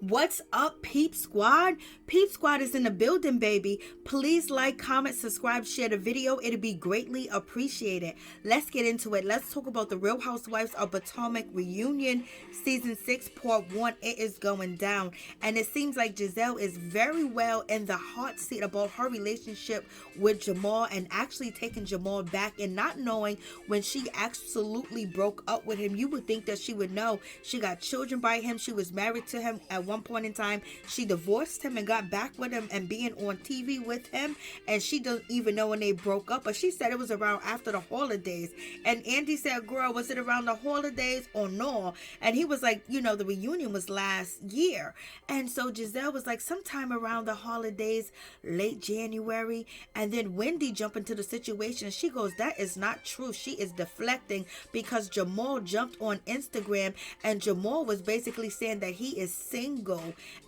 What's up, Peep Squad? Peep Squad is in the building, baby. Please like, comment, subscribe, share the video. It'd be greatly appreciated. Let's get into it. Let's talk about the Real Housewives of Potomac reunion, season 6, part 1. It is going down. And it seems like Giselle is very well in the hot seat about her relationship with Jamal and actually taking Jamal back and not knowing when she absolutely broke up with him. You would think that she would know. She got children by him. She was married to him at one point in time. She divorced him and got back with him and being on TV with him, and she doesn't even know when they broke up, but she said it was around after the holidays. And Andy said, girl, was it around the holidays or no? And he was like, you know, the reunion was last year. And so Giselle was like, sometime around the holidays, late January. And then Wendy jumped into the situation. She goes, that is not true. She is deflecting because Jamal jumped on Instagram and Jamal was basically saying that he is single,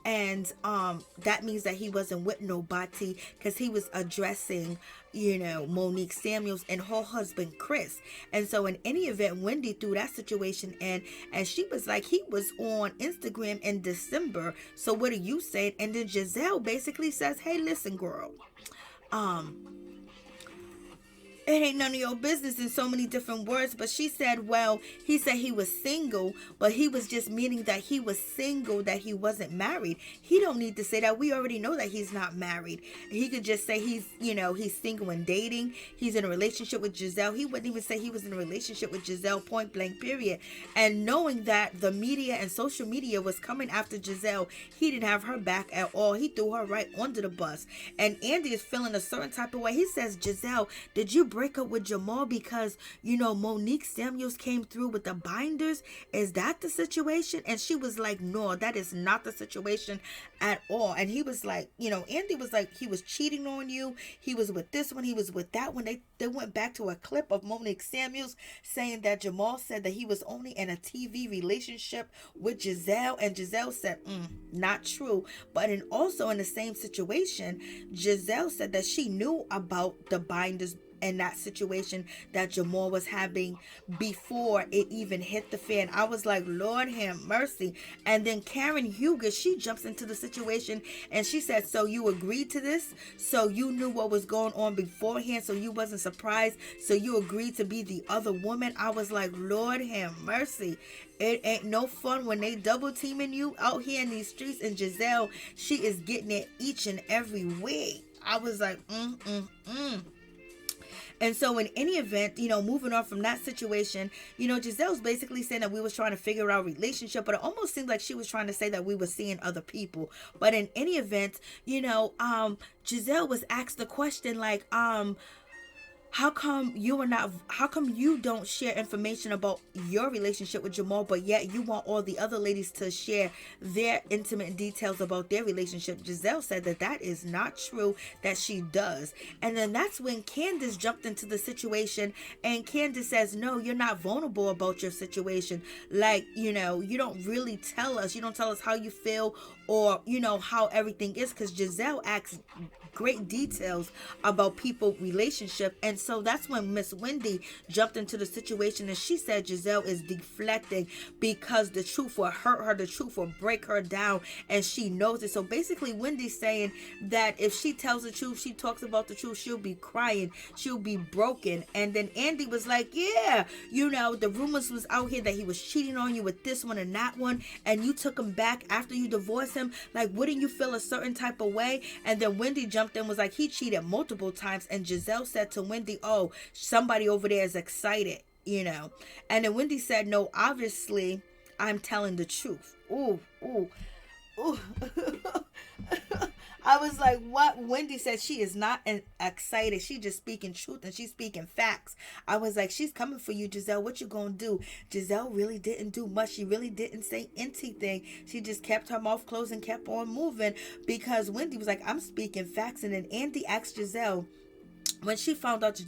and that means that he wasn't with nobody because he was addressing, you know, Monique Samuels and her husband Chris. And so in any event, Wendy threw that situation in, and she was like, he was on Instagram in December, so what are you saying? And then Giselle basically says, hey, listen, girl, it ain't none of your business, in so many different words. But she said, well, he said he was single, but he was just meaning that he was single, that he wasn't married. He don't need to say that. We already know that he's not married. He could just say he's, you know, he's single and dating. He's in a relationship with Giselle. He wouldn't even say he was in a relationship with Giselle, point blank, period. And knowing that the media and social media was coming after Giselle, he didn't have her back at all. He threw her right under the bus. And Andy is feeling a certain type of way. He says, Giselle, did you break up with Jamal because, you know, Monique Samuels came through with the binders? Is that the situation? And she was like, no, that is not the situation at all. And he was like, you know, Andy was like, he was cheating on you. He was with this one. He was with that one. They went back to a clip of Monique Samuels saying that Jamal said that he was only in a TV relationship with Giselle. And Giselle said, not true. But also in the same situation, Giselle said that she knew about the binders and that situation that Jamal was having before it even hit the fan. I was like, Lord have mercy. And then Karen Huger, she jumps into the situation and she said, so you agreed to this? So you knew what was going on beforehand, so you wasn't surprised? So you agreed to be the other woman? I was like, Lord have mercy. It ain't no fun when they double teaming you out here in these streets. And Giselle, she is getting it each and every way. I was like, And so in any event, you know, moving on from that situation, you know, Giselle's basically saying that we was trying to figure out relationship, but it almost seemed like she was trying to say that we were seeing other people. But in any event, you know, Giselle was asked the question like, how come you don't share information about your relationship with Jamal, but yet you want all the other ladies to share their intimate details about their relationship? Giselle said that that is not true, that she does. And then that's when Candiace jumped into the situation, and Candiace says, no, you're not vulnerable about your situation. Like, you know, you don't really tell us. You don't tell us how you feel or, you know, how everything is, because Giselle asks great details about people's relationship. And so that's when Miss Wendy jumped into the situation, and she said Giselle is deflecting because the truth will hurt her, the truth will break her down, and she knows it. So basically Wendy's saying that if she tells the truth, she talks about the truth, she'll be crying, she'll be broken. And then Andy was like, yeah, you know, the rumors was out here that he was cheating on you with this one and that one, and you took him back after you divorced him. Like, wouldn't you feel a certain type of way? And then Wendy jumped in, was like, he cheated multiple times. And Giselle said to Wendy, oh, somebody over there is excited, you know. And then Wendy said, no, obviously I'm telling the truth. Ooh. I was like, what? Wendy said she is not excited. She just speaking truth and she's speaking facts. I was like, she's coming for you, Giselle. What you gonna do? Giselle really didn't do much. She really didn't say anything. She just kept her mouth closed and kept on moving because Wendy was like, I'm speaking facts. And then Andy asked Giselle, when she found out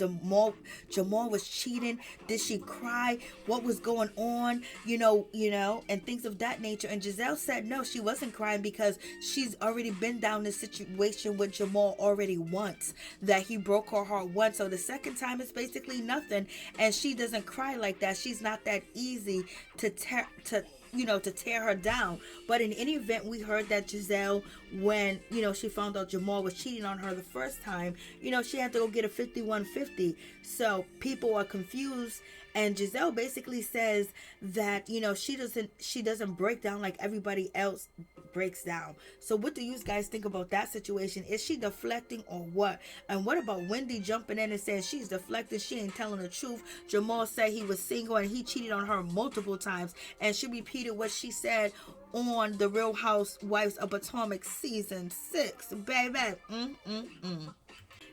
Jamal was cheating, did she cry? What was going on? You know, and things of that nature. And Giselle said no, she wasn't crying because she's already been down this situation with Jamal already once, that he broke her heart once. So the second time it's basically nothing. And she doesn't cry like that. She's not that easy to to tear her down. But in any event, we heard that Giselle, when, she found out Jamal was cheating on her the first time, she had to go get a 5150. So people are confused. And Giselle basically says that, she doesn't break down like everybody else breaks down. So what do you guys think about that situation? Is she deflecting or what? And what about Wendy jumping in and saying she's deflecting? She ain't telling the truth. Jamal said he was single and he cheated on her multiple times. And she repeated what she said on The Real Housewives of Potomac season 6. Baby.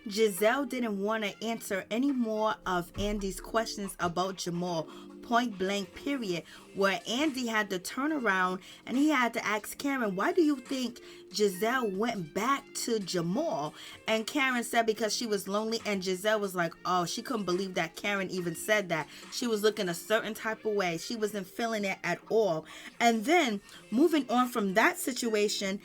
Giselle didn't want to answer any more of Andy's questions about Jamal, point blank period, where Andy had to turn around and he had to ask Karen, why do you think Giselle went back to Jamal? And Karen said because she was lonely, and Giselle was like, oh, she couldn't believe that Karen even said that. She was looking a certain type of way. She wasn't feeling it at all. And then moving on from that situation,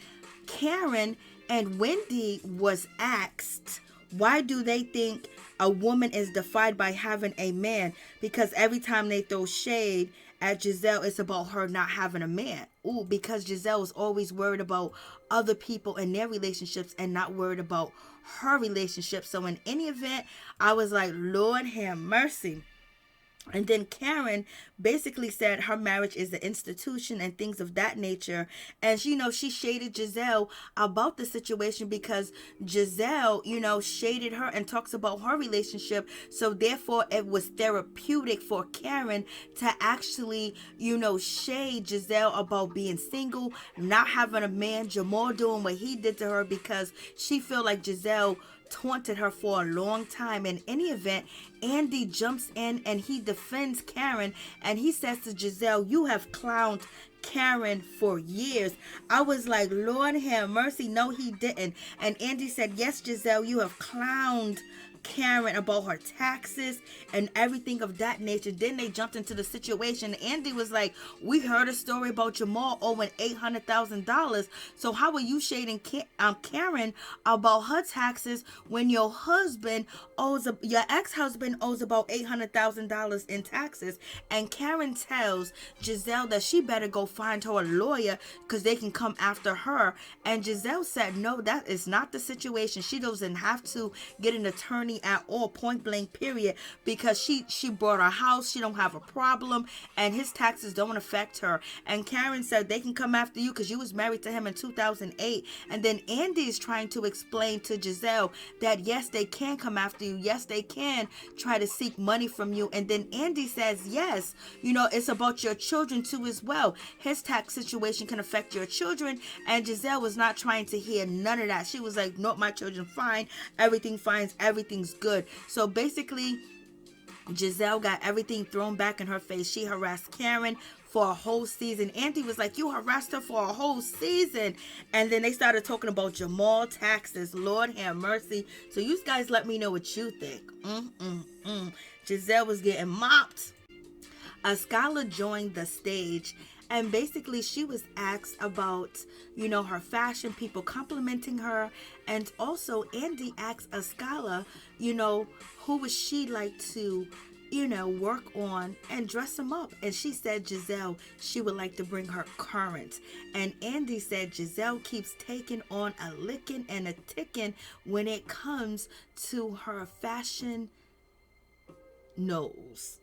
Karen and Wendy was asked, why do they think a woman is defied by having a man? Because every time they throw shade at Giselle, it's about her not having a man. Ooh, because Giselle is always worried about other people and their relationships and not worried about her relationship. So in any event, I was like, Lord have mercy. And then Karen basically said her marriage is an institution and things of that nature. And she shaded Giselle about the situation because Giselle, shaded her and talks about her relationship. So therefore it was therapeutic for Karen to actually, shade Giselle about being single, not having a man, Jamal doing what he did to her, because she felt like Giselle taunted her for a long time. In any event, Andy jumps in and he defends Karen, and he says to Giselle, you have clowned Karen for years. I was like, Lord have mercy. No, he didn't. And Andy said, yes, Giselle, you have clowned Karen about her taxes and everything of that nature. Then they jumped into the situation. Andy was like, we heard a story about Jamal owing $800,000. So how are you shading Karen about her taxes when your ex-husband owes about $800,000 in taxes? And Karen tells Giselle that she better go find her a lawyer because they can come after her. And Giselle said, no, that is not the situation. She doesn't have to get an attorney at all, point blank period, because she bought a house, she don't have a problem, and his taxes don't affect her. And Karen said they can come after you because you was married to him in 2008. And then Andy is trying to explain to Giselle that yes, they can come after you, yes, they can try to seek money from you. And then Andy says yes, it's about your children too as well. His tax situation can affect your children. And Giselle was not trying to hear none of that. She was like, no, my children fine, everything fine, everything's good. So basically, Giselle got everything thrown back in her face. She harassed Karen for a whole season. Andy was like, you harassed her for a whole season. And then they started talking about Jamal taxes. Lord have mercy. So you guys let me know what you think. Giselle was getting mopped. A scholar joined the stage, and basically she was asked about, her fashion, people complimenting her. And also Andy asked a scholar, who would she like to, work on and dress him up? And she said Giselle, she would like to bring her current. And Andy said Giselle keeps taking on a licking and a ticking when it comes to her fashion nose.